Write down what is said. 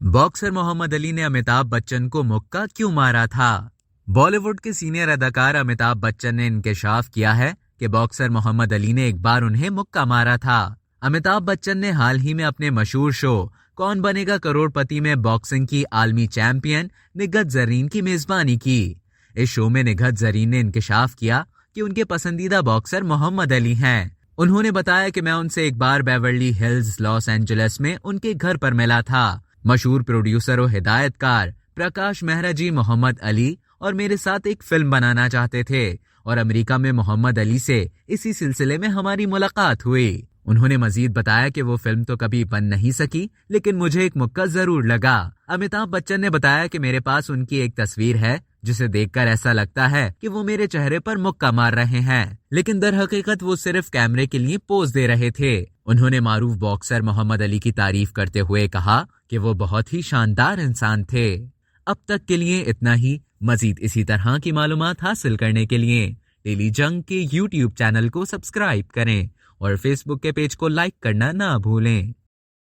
Boxer Mohammad Ali ने अमिताभ बच्चन को मुक्का क्यों मारा था? बॉलीवुड के सीनियर अदाकार अमिताभ बच्चन ने इंकशाफ किया है कि बॉक्सर मोहम्मद अली ने एक बार उन्हें मुक्का मारा था। अमिताभ बच्चन ने हाल ही में अपने मशहूर शो कौन बनेगा करोड़पति में बॉक्सिंग की आलमी चैंपियन निगहत जरीन की मेजबानी की। इस शो में निगहत जरीन ने इंकशाफ किया कि उनके पसंदीदा बॉक्सर मोहम्मद अली हैं। उन्होंने बताया कि मैं उनसे एक बार बेवर्ली हिल्स लॉस एंजलिस में उनके घर पर मिला था। मशहूर प्रोड्यूसर और हिदायतकार प्रकाश मेहरा जी मोहम्मद अली और मेरे साथ एक फिल्म बनाना चाहते थे और अमेरिका में मोहम्मद अली से इसी सिलसिले में हमारी मुलाकात हुई। उन्होंने मजीद बताया कि वो फिल्म तो कभी बन नहीं सकी, लेकिन मुझे एक मुक्का जरूर लगा। अमिताभ बच्चन ने बताया कि मेरे पास उनकी एक तस्वीर है जिसे देखकर ऐसा लगता है कि वो मेरे चेहरे पर मुक्का मार रहे हैं, लेकिन दर हकीकत वो सिर्फ कैमरे के लिए पोज दे रहे थे। उन्होंने मारूफ बॉक्सर मोहम्मद अली की तारीफ करते हुए कहा कि वो बहुत ही शानदार इंसान थे। अब तक के लिए इतना ही। मजीद इसी तरह की मालूमात हासिल करने के लिए डेली जंग के YouTube चैनल को सब्सक्राइब करें और फेसबुक के पेज को लाइक करना ना भूलें।